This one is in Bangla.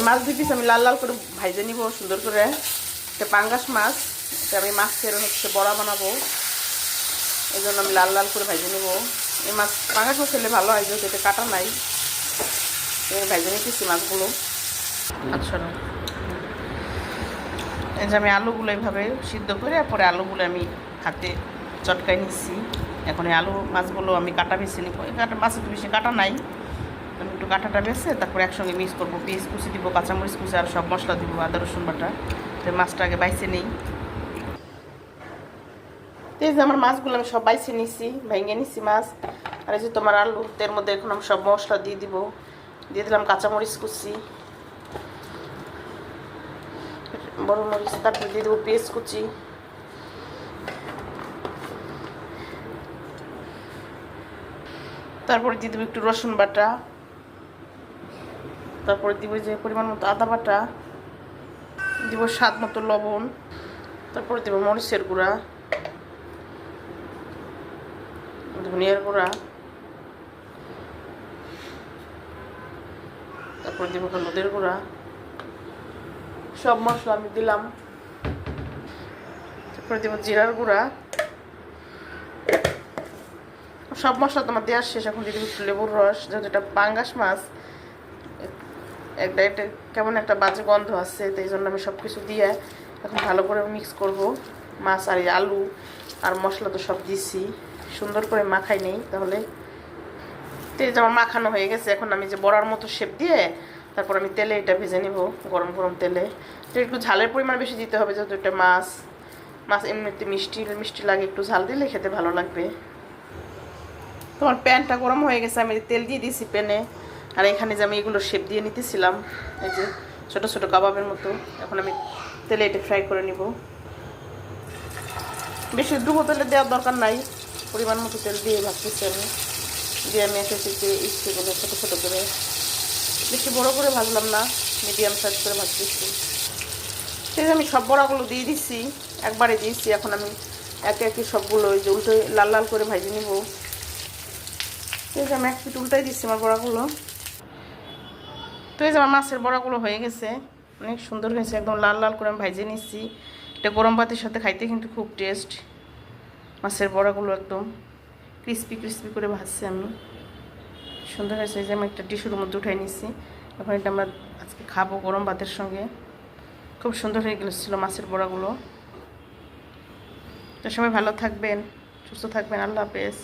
মাছ দুই পিস আমি লাল লাল করে ভাইজে নিব সুন্দর করে। এটা পাঙ্গাস মাছ, এটা আমি মাছের বড়া বানাবো, এই জন্য আমি লাল লাল করে ভাইজে নেব। এই মাছ পাঙ্গাস মাছ খেলে ভালো হয়, যেহেতু এটা কাটা নাই। ভাইজে নিতেছি মাছগুলো। আচ্ছা, এই যে আমি আলুগুলো এইভাবে সিদ্ধ করে পরে আলুগুলো আমি হাতে চটকাই নিচ্ছি। এখন এই আলু মাছগুলো আমি কাটা বেছে নিব। এই মাছের তো বেশি কাটা নাই, আমি একটু কাঁটাটা বেছে তারপরে একসঙ্গে মিক্স করবো। পেঁয়াজ কুচি দিব, কাঁচামরিচ কুচি আর সব মশলা দিব, আদা রসুন বাটা। তো মাছটা আগে বাইছে নেই। এই যে আমার মাছগুলো আমি সব বাইছে নিছি, ভেঙে নিছি মাছ। আর এই যে তোমার আলু, এর মধ্যে এখন আমি সব মশলা দিয়ে দিব। দিয়ে দিলাম কাঁচামরিচ কুচি, বড় মরিচ, তারপরে দিয়ে দেবো পেঁয়াজ কুচি, তারপরে দিয়ে দেবো একটু রসুন বাটা, তারপরে দিব যে পরিমাণ মতো আদা বাটা, দিব স্বাদ মতো লবণ, তারপরে দিব মরিচের গুঁড়া, ধনিয়ার গুঁড়া, তারপরে দিব হলুদের গুঁড়া। সব মশলা আমি দিলাম। তারপরে দিব জিরার গুঁড়া। সব মশলা তোমার দেওয়ার শেষ। এখন দিয়ে দিব একটু লেবুর রস, যেহেতু এটা পাঙ্গাস মাছ, একটা কেমন একটা বাজে গন্ধ আছে, তো এই জন্য আমি সব কিছু দিয়ে এখন ভালো করে মিক্স করব। মাছ আর এই আলু আর মশলা তো সব দিছি, সুন্দর করে মাখাই নেই তাহলে। তো এই যে আমার মাখানো হয়ে গেছে। এখন আমি যে বড়ার মতো শেপ দিয়ে তারপর আমি তেলে এটা ভেজে নিব, গরম গরম তেলে। তো একটু ঝালের পরিমাণ বেশি দিতে হবে, যেহেতু এটা মাছ। মাছ এমনিতে মিষ্টি মিষ্টি লাগে, একটু ঝাল দিলে খেতে ভালো লাগবে। তোমার প্যানটা গরম হয়ে গেছে, আমি তেল দিয়ে দিয়েছি প্যানে। আর এখানে যে আমি এগুলো শেপ দিয়ে নিতেছিলাম, এই যে ছোটো ছোটো কাবাবের মতো, এখন আমি তেলে এটা ফ্রাই করে নিব। বেশি ডুবো তেলে দেওয়ার দরকার নাই, পরিমাণ মতো তেল দিয়ে ভাজতেছি আমি। দিয়ে আমি এসে ইচ্ছে করে ছোটো ছোটো করে, বেশি বড়ো করে ভাজলাম না, মিডিয়াম সাইজ করে ভাজতেছি। সেই আমি সব বড়াগুলো দিয়ে দিচ্ছি, একবারে দিয়েছি। এখন আমি একে একে সবগুলো ওই যে উল্টে লাল লাল করে ভাজে নিব। এই যে আমি এক পিঠ উল্টাই দিচ্ছি আমার বড়াগুলো। তো এই যে আমার মাছের বড়াগুলো হয়ে গেছে, অনেক সুন্দর হয়েছে, একদম লাল লাল করে আমি ভাজে নিচ্ছি। এটা গরম ভাতের সাথে খাইতে কিন্তু খুব টেস্ট। মাছের বড়াগুলো একদম ক্রিস্পি ক্রিস্পি করে ভাজছি আমি, সুন্দর হয়েছে। এই যে আমি একটা টিস্যুর মধ্যে উঠাই নিচ্ছি। এখন এটা আমরা আজকে খাবো গরম ভাতের সঙ্গে। খুব সুন্দর হয়ে গেছিল মাছের বড়াগুলো। তো সবাই ভালো থাকবেন, সুস্থ থাকবেন। আল্লাহ হাফেজ।